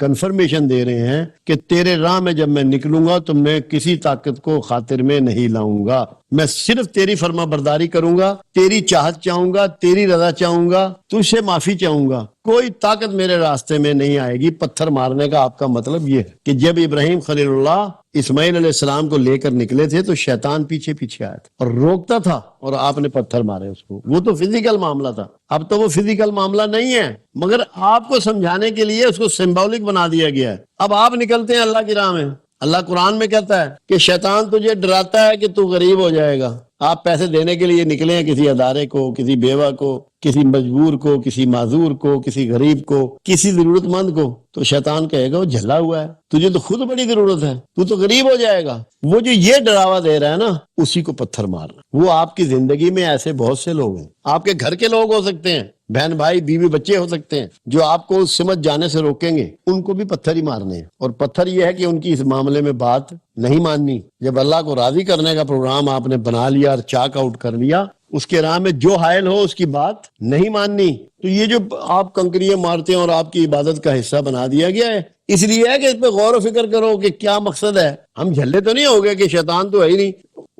Confirmation دے رہے ہیں کہ تیرے راہ میں جب میں نکلوں گا تو میں کسی طاقت کو خاطر میں نہیں لاؤں گا، میں صرف تیری فرما برداری کروں گا، تیری چاہت چاہوں گا، تیری رضا چاہوں گا، تجھ سے معافی چاہوں گا، کوئی طاقت میرے راستے میں نہیں آئے گی۔ پتھر مارنے کا آپ کا مطلب یہ ہے کہ جب ابراہیم خلیل اللہ اسماعیل علیہ السلام کو لے کر نکلے تھے تو شیطان پیچھے پیچھے آیا تھا اور روکتا تھا، اور آپ نے پتھر مارے اس کو۔ وہ تو فزیکل معاملہ تھا، اب تو وہ فزیکل معاملہ نہیں ہے، مگر آپ کو سمجھانے کے لیے اس کو سمبولک بنا دیا گیا ہے۔ اب آپ نکلتے ہیں اللہ کی راہ میں، اللہ قرآن میں کہتا ہے کہ شیطان تجھے ڈراتا ہے کہ تو غریب ہو جائے گا۔ آپ پیسے دینے کے لیے نکلے ہیں کسی ادارے کو، کسی بیوہ کو، کسی مجبور کو، کسی معذور کو، کسی غریب کو، کسی ضرورت مند کو، تو شیطان کہے گا وہ جھلا ہوا ہے، تجھے تو خود بڑی ضرورت ہے، تو تو غریب ہو جائے گا۔ وہ جو یہ ڈراوا دے رہا ہے نا، اسی کو پتھر مارنا۔ وہ آپ کی زندگی میں ایسے بہت سے لوگ ہیں، آپ کے گھر کے لوگ ہو سکتے ہیں، بہن بھائی بیوی بچے ہو سکتے ہیں، جو آپ کو سمجھ جانے سے روکیں گے، ان کو بھی پتھر ہی مارنے ہیں۔ اور پتھر یہ ہے کہ ان کی اس معاملے میں بات نہیں ماننی۔ جب اللہ کو راضی کرنے کا پروگرام آپ نے بنا لیا اور چاک آؤٹ کر لیا، اس کے راہ میں جو حائل ہو اس کی بات نہیں ماننی، تو یہ جو آپ کنکریاں مارتے ہیں اور آپ کی عبادت کا حصہ بنا دیا گیا ہے، اس لیے ہے کہ اس پہ غور و فکر کرو کہ کیا مقصد ہے۔ ہم جھلے تو نہیں ہو گئے کہ شیطان تو ہے ہی نہیں،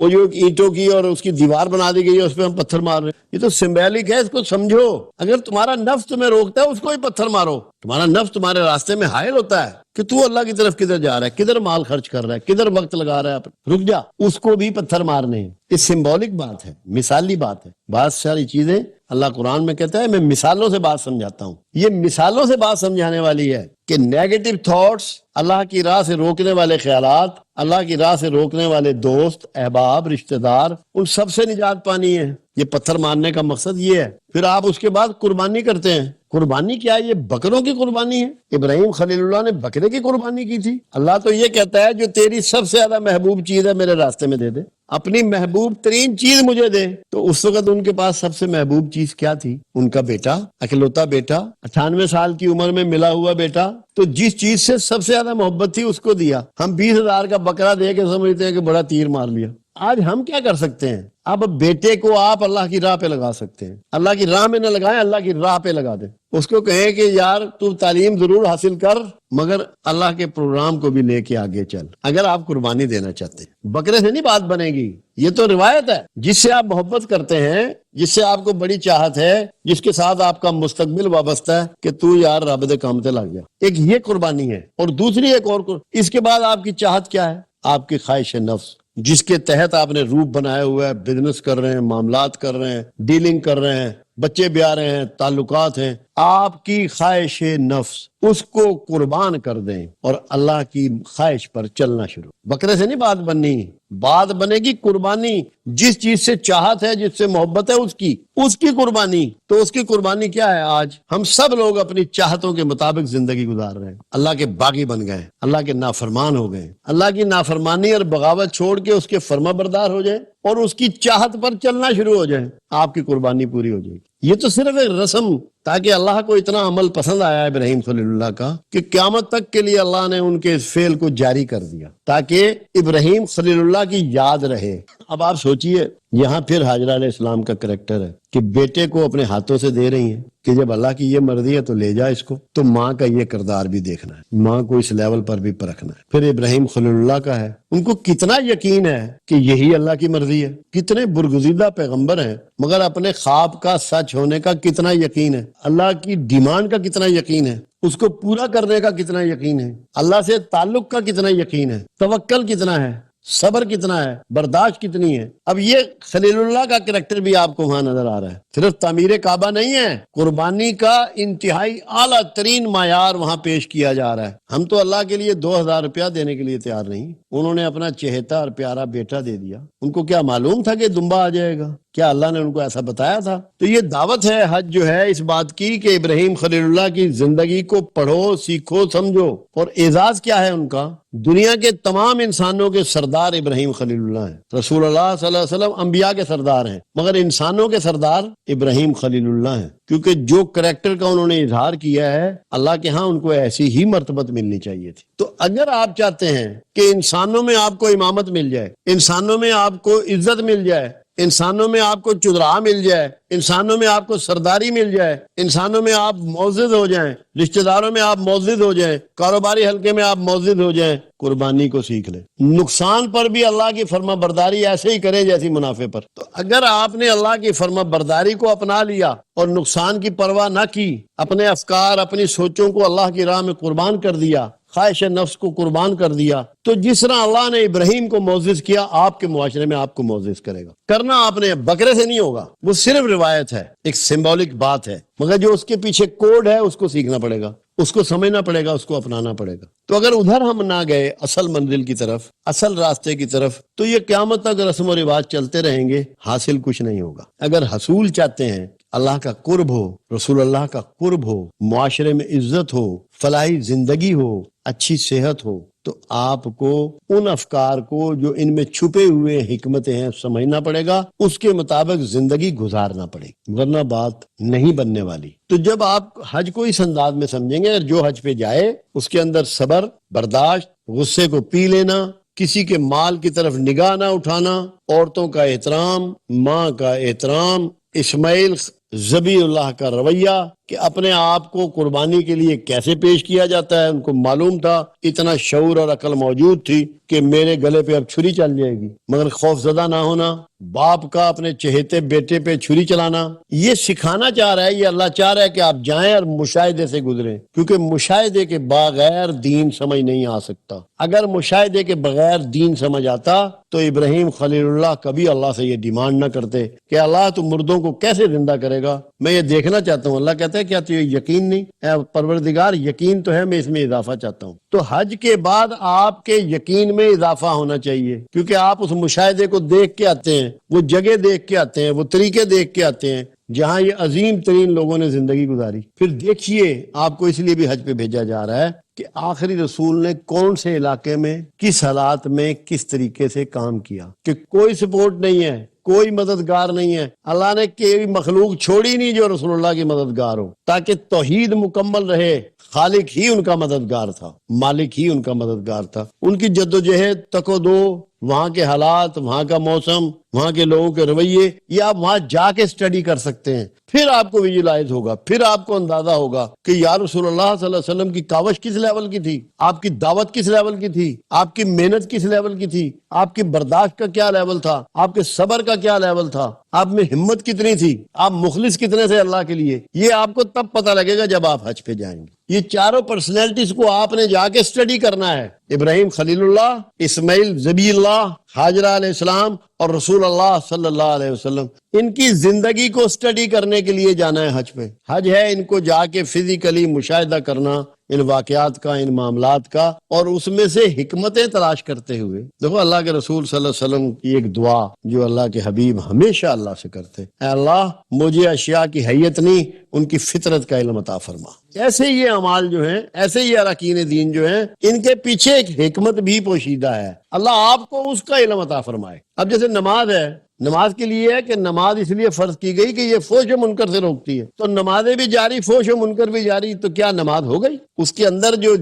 وہ جو اینٹوں کی اور اس کی دیوار بنا دی گئی ہے اس پہ ہم پتھر مار رہے ہیں، یہ تو سمبولک ہے، اس کو سمجھو۔ اگر تمہارا نفس تمہیں روکتا ہے اس کو ہی پتھر مارو۔ تمہارا نفس تمہارے راستے میں حائل ہوتا ہے کہ تو اللہ کی طرف کدھر جا رہا ہے، کدھر مال خرچ کر رہا ہے، کدھر وقت لگا رہا ہے، رک جا، اس کو بھی پتھر مارنے ہیں۔ یہ سمبولک بات ہے، مثالی بات ہے۔ بہت ساری چیزیں اللہ قرآن میں کہتا ہے میں مثالوں سے بات سمجھاتا ہوں۔ یہ مثالوں سے بات سمجھانے والی ہے کہ نیگیٹو تھاٹس، اللہ کی راہ سے روکنے والے خیالات، اللہ کی راہ سے روکنے والے دوست، احباب، رشتہ دار، ان سب سے نجات پانی ہے۔ یہ پتھر مارنے کا مقصد یہ ہے۔ پھر آپ اس کے بعد قربانی کرتے ہیں۔ قربانی کیا ہے؟ یہ بکروں کی قربانی ہے۔ ابراہیم خلیل اللہ نے بکرے کی قربانی کی تھی۔ اللہ تو یہ کہتا ہے جو تیری سب سے زیادہ محبوب چیز ہے میرے راستے میں دے دے، اپنی محبوب ترین چیز مجھے دے۔ تو اس وقت ان کے پاس سب سے محبوب چیز کیا تھی؟ ان کا بیٹا، اکلوتا بیٹا، 98 سال کی عمر میں ملا ہوا بیٹا۔ تو جس چیز سے سب سے زیادہ محبت تھی اس کو دیا۔ ہم 20,000 کا بکرا دے کے سمجھتے ہیں کہ بڑا تیر مار لیا۔ آج ہم کیا کر سکتے ہیں؟ اب بیٹے کو آپ اللہ کی راہ پہ لگا سکتے ہیں۔ اللہ کی راہ میں نہ لگائیں، اللہ کی راہ پہ لگا دیں۔ اس کو کہیں کہ یار تو تعلیم ضرور حاصل کر، مگر اللہ کے پروگرام کو بھی لے کے آگے چل۔ اگر آپ قربانی دینا چاہتے ہیں، بکرے سے نہیں بات بنے گی۔ یہ تو روایت ہے، جس سے آپ محبت کرتے ہیں، جس سے آپ کو بڑی چاہت ہے، جس کے ساتھ آپ کا مستقبل وابستہ ہے کہ تو یار رب دے کام تے لگ گیا۔ ایک یہ قربانی ہے، اور دوسری ایک اور اس کے بعد آپ کی چاہت کیا ہے؟ آپ کی خواہش نفس، جس کے تحت آپ نے روپ بنایا ہوا ہے، بزنس کر رہے ہیں، معاملات کر رہے ہیں، ڈیلنگ کر رہے ہیں، بچے بھی آ رہے ہیں، تعلقات ہیں۔ آپ کی خواہش نفس، اس کو قربان کر دیں اور اللہ کی خواہش پر چلنا شروع۔ بکرے سے نہیں بات بننی، بات بنے گی قربانی۔ جس چیز سے چاہت ہے، جس سے محبت ہے، اس کی قربانی۔ تو اس کی قربانی کیا ہے؟ آج ہم سب لوگ اپنی چاہتوں کے مطابق زندگی گزار رہے ہیں، اللہ کے باغی بن گئے، اللہ کے نافرمان ہو گئے۔ اللہ کی نافرمانی اور بغاوت چھوڑ کے اس کے فرما بردار ہو جائیں اور اس کی چاہت پر چلنا شروع ہو جائیں، آپ کی قربانی پوری ہو جائے گی۔ یہ تو صرف ایک رسم، تاکہ اللہ کو اتنا عمل پسند آیا ابراہیم خلیل اللہ کا کہ قیامت تک کے لیے اللہ نے ان کے اس فعل کو جاری کر دیا، تاکہ ابراہیم خلیل اللہ کی یاد رہے۔ اب آپ سوچئے، یہاں پھر حاجرہ علیہ السلام کا کریکٹر ہے کہ بیٹے کو اپنے ہاتھوں سے دے رہی ہیں کہ جب اللہ کی یہ مرضی ہے تو لے جا اس کو۔ تو ماں کا یہ کردار بھی دیکھنا ہے، ماں کو اس لیول پر بھی پرکھنا ہے۔ پھر ابراہیم خلیل اللہ کا ہے، ان کو کتنا یقین ہے کہ یہی اللہ کی مرضی ہے۔ کتنے برگزیدہ پیغمبر ہیں، مگر اپنے خواب کا سچ ہونے کا کتنا یقین ہے، اللہ کی ڈیمانڈ کا کتنا یقین ہے، اس کو پورا کرنے کا کتنا یقین ہے، اللہ سے تعلق کا کتنا یقین ہے، توکل کتنا ہے، صبر کتنا ہے، برداشت کتنی ہے۔ اب یہ خلیل اللہ کا کریکٹر بھی آپ کو وہاں نظر آ رہا ہے۔ صرف تعمیر کعبہ نہیں ہے، قربانی کا انتہائی اعلیٰ ترین معیار وہاں پیش کیا جا رہا ہے۔ ہم تو اللہ کے لیے 2,000 روپیہ دینے کے لیے تیار نہیں، انہوں نے اپنا چہیتا اور پیارا بیٹا دے دیا۔ ان کو کیا معلوم تھا کہ دمبا آ جائے گا؟ کیا اللہ نے ان کو ایسا بتایا تھا؟ تو یہ دعوت ہے حج جو ہے اس بات کی کہ ابراہیم خلیل اللہ کی زندگی کو پڑھو، سیکھو، سمجھو۔ اور اعزاز کیا ہے ان کا؟ دنیا کے تمام انسانوں کے سردار ابراہیم خلیل اللہ ہیں۔ رسول اللہ صلی اللہ علیہ وسلم انبیاء کے سردار ہیں، مگر انسانوں کے سردار ابراہیم خلیل اللہ ہیں، کیونکہ جو کریکٹر کا انہوں نے اظہار کیا ہے، اللہ کے ہاں ان کو ایسی ہی مرتبت ملنی چاہیے تھی۔ تو اگر آپ چاہتے ہیں کہ انسانوں میں آپ کو امامت مل جائے، انسانوں میں آپ کو عزت مل جائے، انسانوں میں آپ کو چودراہ مل جائے، انسانوں میں آپ کو سرداری مل جائے، انسانوں میں آپ معزز ہو جائیں، رشتہ داروں میں آپ معزز ہو جائیں، کاروباری حلقے میں آپ معزز ہو جائیں، قربانی کو سیکھ لیں۔ نقصان پر بھی اللہ کی فرما برداری ایسے ہی کریں جیسی منافع پر۔ تو اگر آپ نے اللہ کی فرما برداری کو اپنا لیا اور نقصان کی پرواہ نہ کی، اپنے افکار، اپنی سوچوں کو اللہ کی راہ میں قربان کر دیا، خواہش نفس کو قربان کر دیا، تو جس طرح اللہ نے ابراہیم کو معزز کیا، آپ کے معاشرے میں آپ کو معزز کرے گا۔ کرنا آپ نے بکرے سے نہیں ہوگا، وہ صرف روایت ہے، ایک سمبولک بات ہے، مگر جو اس کے پیچھے کوڈ ہے اس کو سیکھنا پڑے گا، اس کو سمجھنا پڑے گا، اس کو اپنانا پڑے گا۔ تو اگر ادھر ہم نہ گئے اصل منزل کی طرف، اصل راستے کی طرف، تو یہ قیامت تک رسم و رواج چلتے رہیں گے، حاصل کچھ نہیں ہوگا۔ اگر حصول چاہتے ہیں، اللہ کا قرب ہو، رسول اللہ کا قرب ہو، معاشرے میں عزت ہو، فلاحی زندگی ہو، اچھی صحت ہو، تو آپ کو ان افکار کو جو ان میں چھپے ہوئے حکمتیں ہیں سمجھنا پڑے گا، اس کے مطابق زندگی گزارنا پڑے گی، ورنہ بات نہیں بننے والی۔ تو جب آپ حج کو اس انداز میں سمجھیں گے، جو حج پہ جائے اس کے اندر صبر، برداشت، غصے کو پی لینا، کسی کے مال کی طرف نگاہ نہ اٹھانا، عورتوں کا احترام، ماں کا احترام، اسماعیل ذبی اللہ کا رویہ کہ اپنے آپ کو قربانی کے لیے کیسے پیش کیا جاتا ہے، ان کو معلوم تھا، اتنا شعور اور عقل موجود تھی کہ میرے گلے پہ اب چھری چل جائے گی، مگر خوف زدہ نہ ہونا، باپ کا اپنے چہیتے بیٹے پہ چھری چلانا، یہ سکھانا چاہ رہا ہے، یہ اللہ چاہ رہا ہے کہ آپ جائیں اور مشاہدے سے گزریں، کیونکہ مشاہدے کے بغیر دین سمجھ نہیں آ سکتا۔ اگر مشاہدے کے بغیر دین سمجھ آتا تو ابراہیم خلیل اللہ کبھی اللہ سے یہ ڈیمانڈ نہ کرتے کہ اللہ تو مردوں کو کیسے زندہ کرے گا، میں یہ دیکھنا چاہتا ہوں۔ اللہ کہتا ہے کیا تجھے یقین نہیں؟ اے پروردگار، یقین تو ہے، میں اس میں اضافہ چاہتا ہوں۔ تو حج کے بعد آپ کے یقین میں اضافہ ہونا چاہیے، کیونکہ آپ اس مشاہدے کو دیکھ کے آتے ہیں، وہ جگہ دیکھ کے آتے ہیں، وہ طریقے دیکھ کے آتے ہیں جہاں یہ عظیم ترین لوگوں نے زندگی گزاری۔ پھر دیکھیے، آپ کو اس لیے بھی حج پہ بھیجا جا رہا ہے کہ آخری رسول نے کون سے علاقے میں، کس حالات میں، کس طریقے سے کام کیا، کہ کوئی سپورٹ نہیں ہے، کوئی مددگار نہیں ہے۔ اللہ نے کوئی مخلوق چھوڑی نہیں جو رسول اللہ کی مددگار ہو، تاکہ توحید مکمل رہے۔ خالق ہی ان کا مددگار تھا، مالک ہی ان کا مددگار تھا۔ ان کی جدوجہد، تک و دو، وہاں کے حالات، وہاں کا موسم، وہاں کے لوگوں کے رویے، یہ آپ وہاں جا کے سٹڈی کر سکتے ہیں۔ پھر آپ کو ویژولائز ہوگا، پھر آپ کو اندازہ ہوگا کہ یا رسول اللہ صلی اللہ علیہ وسلم کی کاوش کس لیول کی تھی، آپ کی دعوت کس لیول کی تھی، آپ کی محنت کس لیول کی تھی، آپ کی برداشت کا کیا لیول تھا، آپ کے صبر کا کیا لیول تھا، آپ میں ہمت کتنی تھی، آپ مخلص کتنے تھے اللہ کے لیے۔ یہ آپ کو تب پتہ لگے گا جب آپ حج پہ جائیں گے۔ یہ چاروں پرسنالٹیز کو آپ نے جا کے سٹڈی کرنا ہے، ابراہیم خلیل اللہ، اسماعیل ذبیح اللہ، ہاجرہ علیہ السلام اور رسول اللہ صلی اللہ علیہ وسلم، ان کی زندگی کو سٹڈی کرنے کے لیے جانا ہے حج پہ۔ حج ہے ان کو جا کے فزیکلی مشاہدہ کرنا، ان واقعات کا، ان معاملات کا، اور اس میں سے حکمتیں تلاش کرتے ہوئے۔ دیکھو اللہ کے رسول صلی اللہ علیہ وسلم کی ایک دعا جو اللہ کے حبیب ہمیشہ اللہ سے کرتے، اے اللہ مجھے اشیاء کی حیت نہیں، ان کی فطرت کا علم عطا فرما۔ ایسے یہ اعمال جو ہیں، ایسے یہ اراکین دین جو ہیں، ان کے پیچھے ایک حکمت بھی پوشیدہ ہے، اللہ آپ کو اس کا علم عطا فرمائے۔ اب جیسے نماز ہے، نماز کے لیے ہے کہ نماز اس لیے فرض کی گئی کہ یہ فحش و منکر سے روکتی ہے، تو نمازیں بھی جاری، فحش و منکر بھی جاری، تو کیا نماز ہو گئی؟ اس کے اندر جو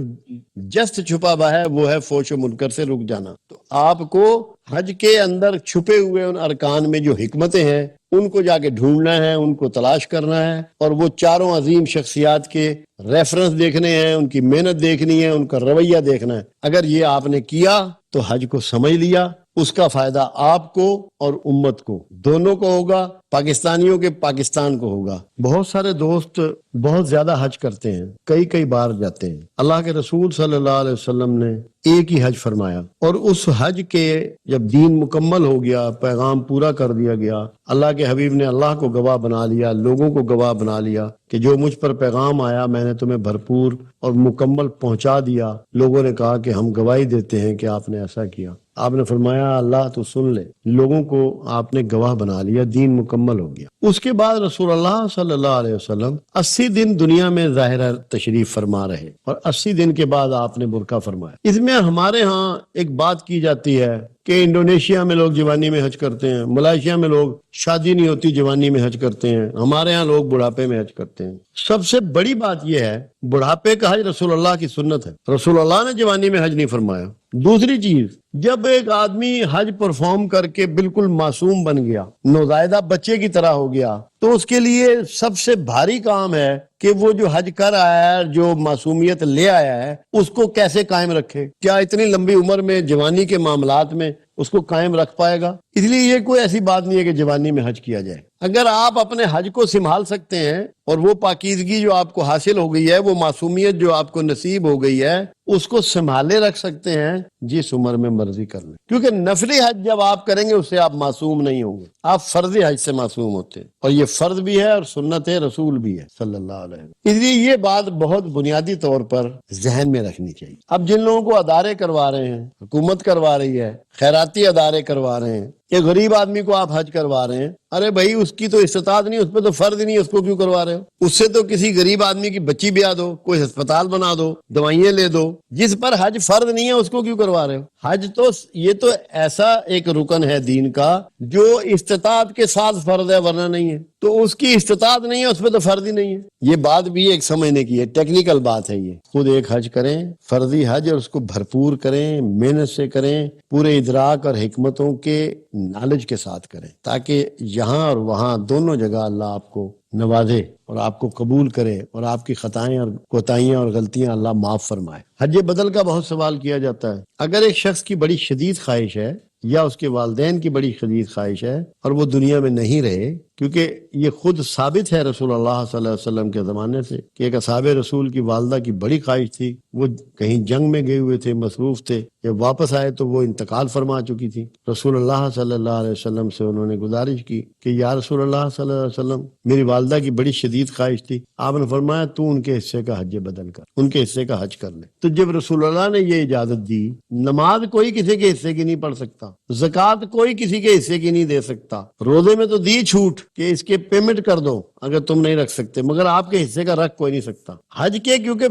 جست چھپا ہوا ہے وہ ہے فحش و منکر سے رک جانا۔ تو آپ کو حج کے اندر چھپے ہوئے ان ارکان میں جو حکمتیں ہیں ان کو جا کے ڈھونڈنا ہے، ان کو تلاش کرنا ہے، اور وہ چاروں عظیم شخصیات کے ریفرنس دیکھنے ہیں، ان کی محنت دیکھنی ہے، ان کا رویہ دیکھنا ہے۔ اگر یہ آپ نے کیا تو حج کو سمجھ لیا، اس کا فائدہ آپ کو اور امت کو دونوں کو ہوگا، پاکستانیوں کے پاکستان کو ہوگا۔ بہت سارے دوست بہت زیادہ حج کرتے ہیں، کئی بار جاتے ہیں۔ اللہ کے رسول صلی اللہ علیہ وسلم نے ایک ہی حج فرمایا، اور اس حج کے جب دین مکمل ہو گیا، پیغام پورا کر دیا گیا، اللہ کے حبیب نے اللہ کو گواہ بنا لیا، لوگوں کو گواہ بنا لیا کہ جو مجھ پر پیغام آیا میں نے تمہیں بھرپور اور مکمل پہنچا دیا۔ لوگوں نے کہا کہ ہم گواہی دیتے ہیں کہ آپ نے ایسا کیا۔ آپ نے فرمایا اللہ تو سن لے، لوگوں کو آپ نے گواہ بنا لیا، دین مکمل ہو گیا۔ اس کے بعد رسول اللہ صلی اللہ علیہ وسلم 80 دن دنیا میں ظاہر تشریف فرما رہے، اور 80 دن کے بعد آپ نے برقع فرمایا۔ اس میں ہمارے ہاں ایک بات کی جاتی ہے کہ انڈونیشیا میں لوگ جوانی میں حج کرتے ہیں، ملائیشیا میں لوگ شادی نہیں ہوتی جوانی میں حج کرتے ہیں، ہمارے ہاں لوگ بڑھاپے میں حج کرتے ہیں۔ سب سے بڑی بات یہ ہے بڑھاپے کا حج رسول اللہ کی سنت ہے، رسول اللہ نے جوانی میں حج نہیں فرمایا۔ دوسری چیز، جب ایک آدمی حج پرفارم کر کے بالکل معصوم بن گیا، نوزائیدہ بچے کی طرح ہو گیا، تو اس کے لیے سب سے بھاری کام ہے کہ وہ جو حج کر آیا ہے، جو معصومیت لے آیا ہے، اس کو کیسے قائم رکھے۔ کیا اتنی لمبی عمر میں جوانی کے معاملات میں اس کو قائم رکھ پائے گا؟ اس لیے یہ کوئی ایسی بات نہیں ہے کہ جوانی میں حج کیا جائے۔ اگر آپ اپنے حج کو سنبھال سکتے ہیں اور وہ پاکیزگی جو آپ کو حاصل ہو گئی ہے، وہ معصومیت جو آپ کو نصیب ہو گئی ہے، اس کو سنبھالے رکھ سکتے ہیں، جس عمر میں مرضی کر لیں، کیونکہ نفلی حج جب آپ کریں گے اس سے آپ معصوم نہیں ہوں گے، آپ فرضی حج سے معصوم ہوتے ہیں، اور یہ فرض بھی ہے اور سنت رسول بھی ہے صلی اللہ علیہ وسلم۔ اس لیے یہ بات بہت بنیادی طور پر ذہن میں رکھنی چاہیے۔ اب جن لوگوں کو ادارے کروا رہے ہیں، حکومت کروا رہی ہے، خیراتی ادارے کروا رہے ہیں، یہ غریب آدمی کو آپ حج کروا رہے ہیں، ارے بھائی اس کی تو استطاعت نہیں، اس پہ تو فرض نہیں ہے، اس کو کیوں کروا رہے ہو؟ اس سے تو کسی غریب آدمی کی بچی بیاہ دو، کوئی ہسپتال بنا دو، دوائیں لے دو۔ جس پر حج فرض نہیں ہے اس کو کیوں کروا رہے ہو؟ حج تو یہ تو ایسا ایک رکن ہے دین کا جو استطاعت کے ساتھ فرض ہے، ورنہ نہیں ہے۔ تو اس کی استطاعت نہیں ہے، اس پہ تو فرض ہی نہیں ہے۔ یہ بات بھی ایک سمجھنے کی ہے، ٹیکنیکل بات ہے۔ یہ خود ایک حج کریں، فرضی حج، اور اس کو بھرپور کریں، محنت سے کریں، پورے ادراک اور حکمتوں کے نالج کے ساتھ کریں، تاکہ یہاں اور وہاں دونوں جگہ اللہ آپ کو نوازے اور آپ کو قبول کرے، اور آپ کی خطائیں اور کوتاہیاں اور غلطیاں اللہ معاف فرمائے۔ حج بدل کا بہت سوال کیا جاتا ہے۔ اگر ایک شخص کی بڑی شدید خواہش ہے، یا اس کے والدین کی بڑی شدید خواہش ہے، اور وہ دنیا میں نہیں رہے، کیونکہ یہ خود ثابت ہے رسول اللہ صلی اللہ علیہ وسلم کے زمانے سے کہ ایک اصحاب رسول کی والدہ کی بڑی خواہش تھی، وہ کہیں جنگ میں گئے ہوئے تھے، مصروف تھے، جب واپس آئے تو وہ انتقال فرما چکی تھی۔ رسول اللہ صلی اللہ علیہ وسلم سے انہوں نے گزارش کی کہ یا رسول اللہ صلی اللہ علیہ وسلم، میری والدہ کی بڑی شدید خواہش تھی۔ آپ نے فرمایا تو ان کے حصے کا حج بدل کر، ان کے حصے کا حج کر لے۔ تو جب رسول اللہ نے یہ اجازت دی، نماز کوئی کسی کے حصے کی نہیں پڑھ سکتا، زکوٰۃ کوئی کسی کے حصے کی نہیں دے سکتا، روزے میں تو دی چھوٹ کہ اس کے پیمنٹ کر دو اگر تم نہیں رکھ سکتے، مگر آپ کے حصے کا رکھ کوئی نہیں سکتا۔ حج کے کیونکہ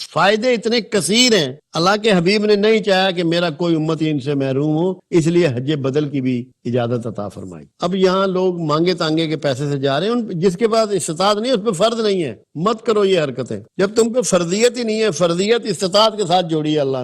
فائدے اتنے کثیر ہیں، اللہ کے حبیب نے نہیں چاہا کہ میرا کوئی امتی ان سے محروم ہو، اس لیے حج بدل کی بھی اجازت عطا فرمائی۔ اب یہاں لوگ مانگے تانگے کے پیسے سے جا رہے ہیں، جس کے پاس استطاعت نہیں اس پہ فرض نہیں ہے، مت کرو یہ حرکتیں۔ جب تم کو فرضیت ہی نہیں ہے، فرضیت استطاعت کے ساتھ جوڑی ہے اللہ نے۔